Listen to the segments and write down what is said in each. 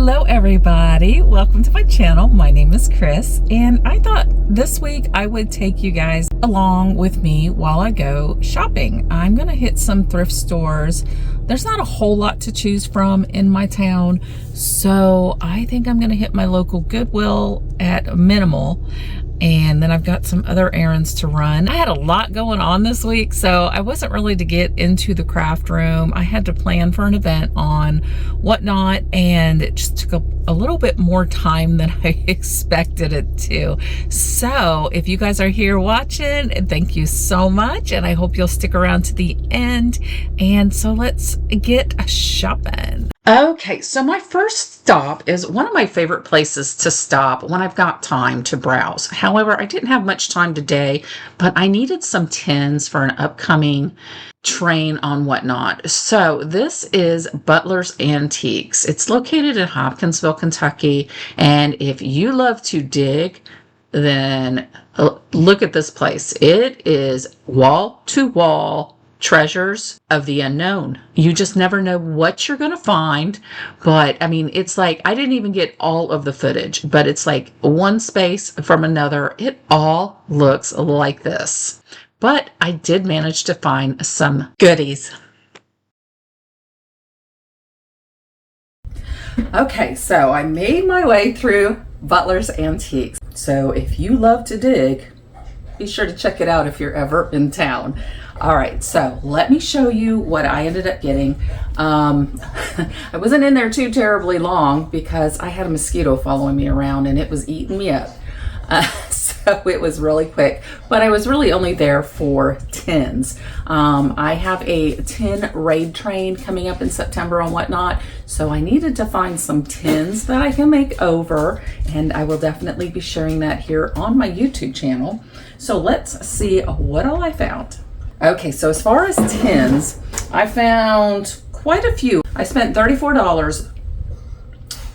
Hello everybody, welcome to my channel. My name is Chris, and I thought this week I would take you guys along with me while I go shopping. I'm gonna hit some thrift stores. There's not a whole lot to choose from in my town, so I think I'm gonna hit my local Goodwill at minimal, and then I've got some other errands to run. I had a lot going on this week, so I wasn't really to get into the craft room. I had to plan for an event on whatnot, and it just took a little bit more time than I expected it to. So if you guys are here watching, thank you so much, and I hope you'll stick around to the end. And so let's get shopping. Okay, so my first stop is one of my favorite places to stop when I've got time to browse. However, I didn't have much time today, but I needed some tins for an upcoming train on whatnot. So this is Butler's Antiques. It's located in Hopkinsville, Kentucky. And if you love to dig, then look at this place. It is wall to wall treasures of the unknown. You just never know what you're going to find. But I mean, it's like, I didn't even get all of the footage, but it's like one space from another. It all looks like this. But I did manage to find some goodies. Okay, so I made my way through Butler's Antiques. So if you love to dig, be sure to check it out if you're ever in town. All right, so let me show you what I ended up getting. I wasn't in there too terribly long because I had a mosquito following me around and it was eating me up. So it was really quick, but I was really only there for tins. I have a tin raid train coming up in September and whatnot, so I needed to find some tins that I can make over, and I will definitely be sharing that here on my YouTube channel. So let's see what all I found. Okay, so as far as tins, I found quite a few. I spent $34.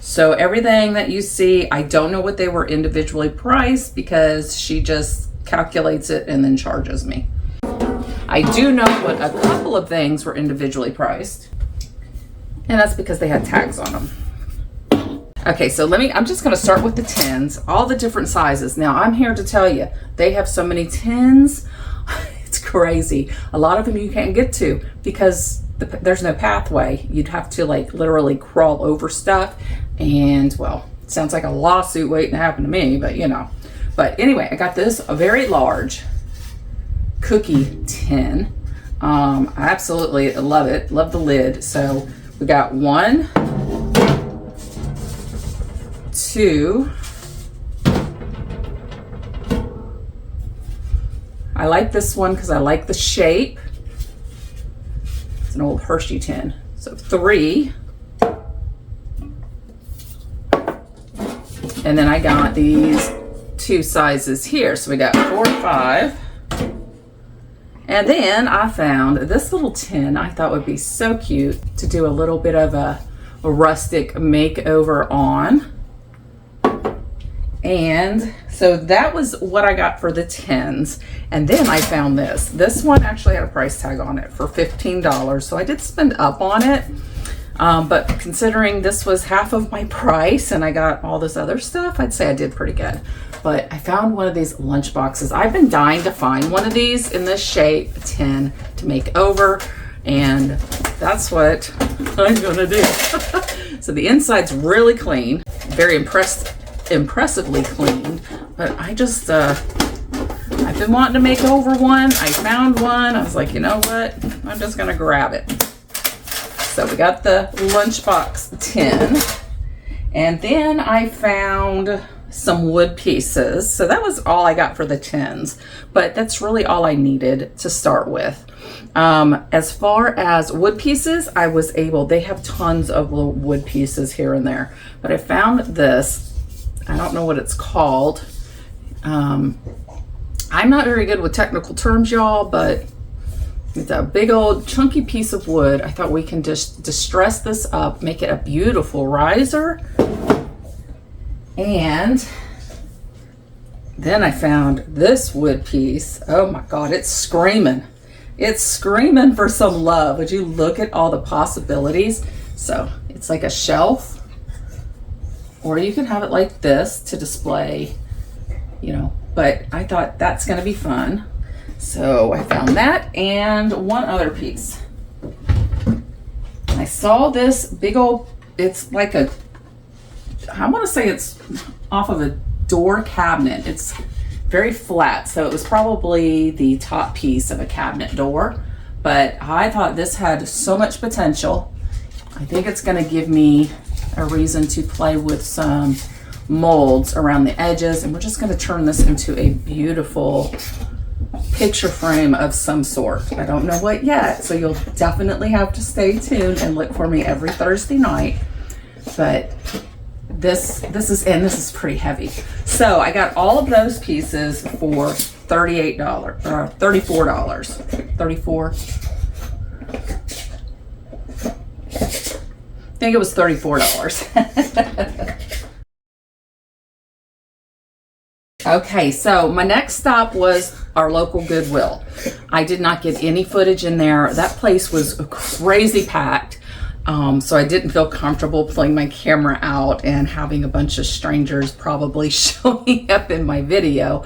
So everything that you see, I don't know what they were individually priced because she just calculates it and then charges me. I do know what a couple of things were individually priced, and that's because they had tags on them. Okay, so I'm just gonna start with the tins, all the different sizes. Now I'm here to tell you, they have so many tins, it's crazy. A lot of them you can't get to because there's no pathway. You'd have to like literally crawl over stuff, and well, it sounds like a lawsuit waiting to happen to me, but you know. But anyway, I got this a very large cookie tin. I absolutely love it, love the lid. So we got 1, 2, I like this one because I like the shape. It's an old Hershey tin. So 3. And then I got these 2 sizes here. So we got 4 and 5. And then I found this little tin I thought would be so cute to do a little bit of a rustic makeover on. And so that was what I got for the tins. And then I found this. This one actually had a price tag on it for $15. So I did spend up on it. But considering this was half of my price and I got all this other stuff, I'd say I did pretty good. But I found one of these lunch boxes. I've been dying to find one of these in this shape, tin, to make over. And that's what I'm gonna do. So the inside's really clean, very impressively clean, but I just I've been wanting to make over one. I found one. I was like, you know what, I'm just gonna grab it. So we got the lunchbox tin, and then I found some wood pieces. So that was all I got for the tins, but that's really all I needed to start with. As far as wood pieces, they have tons of little wood pieces here and there, but I found this. I don't know what it's called. I'm not very good with technical terms, y'all, but it's a big old chunky piece of wood. I thought we can just distress this up, make it a beautiful riser. And then I found this wood piece. Oh my God, it's screaming. It's screaming for some love. Would you look at all the possibilities? So it's like a shelf or you can have it like this to display, you know, but I thought that's gonna be fun. So I found that and one other piece. I saw this big old, it's like a, I want to say it's off of a door cabinet. It's very flat, so it was probably the top piece of a cabinet door, but I thought this had so much potential. I think it's going to give me a reason to play with some molds around the edges, and we're just going to turn this into a beautiful picture frame of some sort. I don't know what yet, so you'll definitely have to stay tuned and look for me every Thursday night. But this is pretty heavy. So I got all of those pieces for $38 or $34. 34. I think it was $34. Okay, so my next stop was our local Goodwill. I did not get any footage in there. That place was crazy packed. So I didn't feel comfortable pulling my camera out and having a bunch of strangers probably showing up in my video.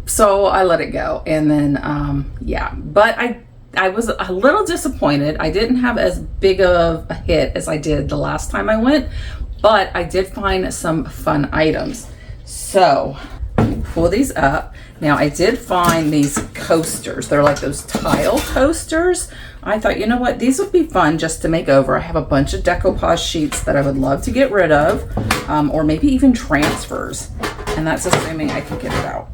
So I let it go. And then, yeah, but I was a little disappointed. I didn't have as big of a hit as I did the last time I went, but I did find some fun items. So pull these up. Now I did find these coasters. They're like those tile coasters. I thought, you know what, these would be fun just to make over. I have a bunch of decoupage sheets that I would love to get rid of, or maybe even transfers. And that's assuming I can get it out.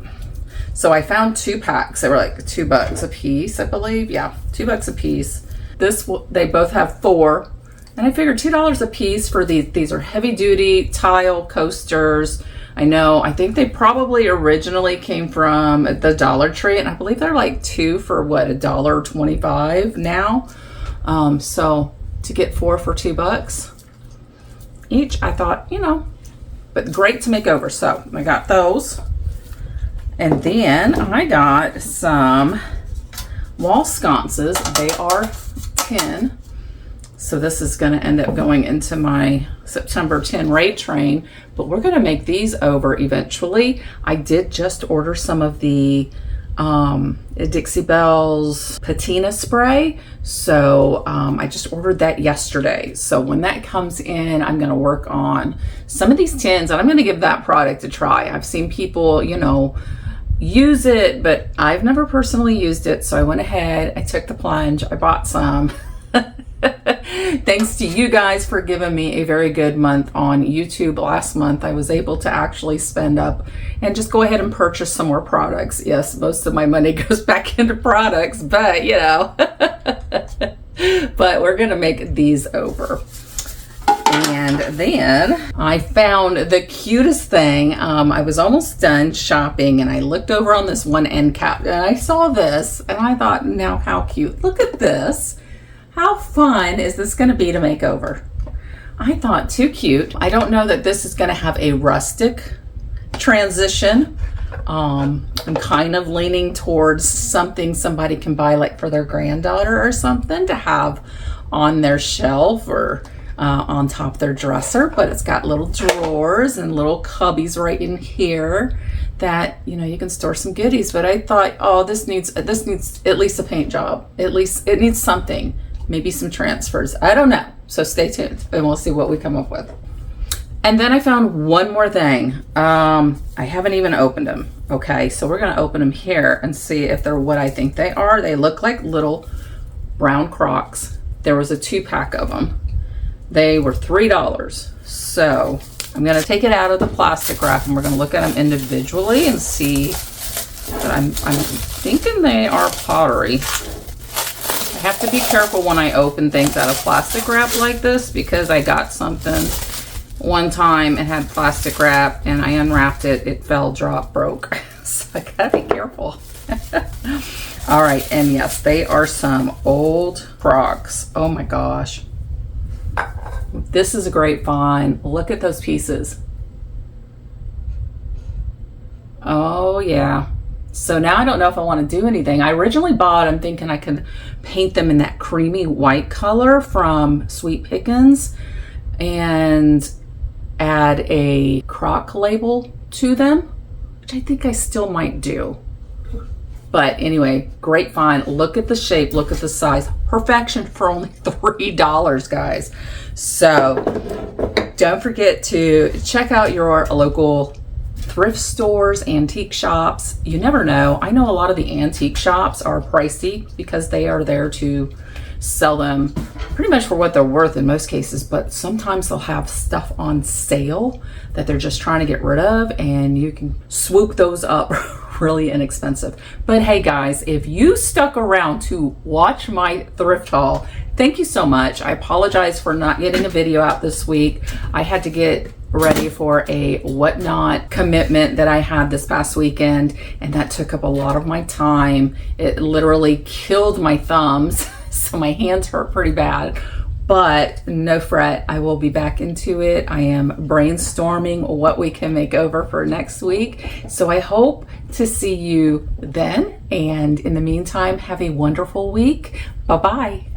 So I found 2 packs. They were like $2 a piece, I believe. Yeah, $2 a piece. They both have 4. And I figured $2 a piece for these. These are heavy duty tile coasters. I think they probably originally came from the Dollar Tree, and I believe they're like 2 for what, $1.25 now. So to get 4 for $2 each, I thought, you know, but great to make over. So I got those. And then I got some wall sconces. They are 10. So this is going to end up going into my September 10 raid train, but we're going to make these over eventually. I did just order some of the Dixie Belle's patina spray. So I just ordered that yesterday. So when that comes in, I'm going to work on some of these tins, and I'm going to give that product a try. I've seen people, you know, use it, but I've never personally used it. So I went ahead, I took the plunge, I bought some. Thanks to you guys for giving me a very good month on YouTube. Last month I was able to actually spend up and just go ahead and purchase some more products. Yes, most of my money goes back into products, but you know, but we're gonna make these over. And then I found the cutest thing. I was almost done shopping and I looked over on this one end cap and I saw this and I thought, now how cute. Look at this. How fun is this going to be to make over? I thought, too cute. I don't know that this is going to have a rustic transition. I'm kind of leaning towards something somebody can buy like for their granddaughter or something to have on their shelf or on top of their dresser, but it's got little drawers and little cubbies right in here that, you know, you can store some goodies. But I thought, oh, this needs at least a paint job. At least it needs something. Maybe some transfers. I don't know. So stay tuned and we'll see what we come up with. And then I found one more thing. I haven't even opened them. Okay, so we're going to open them here and see if they're what I think they are. They look like little brown Crocs. There was a 2-pack of them. They were $3. So I'm going to take it out of the plastic wrap and we're going to look at them individually and see. But I'm thinking they are pottery. I have to be careful when I open things out of plastic wrap like this because I got something one time and had plastic wrap and I unwrapped it. It fell, dropped, broke. So I gotta be careful. All right, and yes, they are some old Crocs. Oh my gosh. This is a great find. Look at those pieces. Oh yeah. So now I don't know if I want to do anything. I originally bought, I'm thinking I could paint them in that creamy white color from Sweet Pickins. And add a crock label to them, which I think I still might do. But anyway, great find. Look at the shape, look at the size. Perfection for only $3, guys. So don't forget to check out your local thrift stores, antique shops. You never know. I know a lot of the antique shops are pricey because they are there to sell them pretty much for what they're worth in most cases, but sometimes they'll have stuff on sale that they're just trying to get rid of, and you can swoop those up really inexpensive. But hey guys, if you stuck around to watch my thrift haul, thank you so much. I apologize for not getting a video out this week. I had to get ready for a whatnot commitment that I had this past weekend, and that took up a lot of my time. It literally killed my thumbs, so my hands hurt pretty bad. But no fret, I will be back into it. I am brainstorming what we can make over for next week. So I hope to see you then. And in the meantime, have a wonderful week. Bye-bye.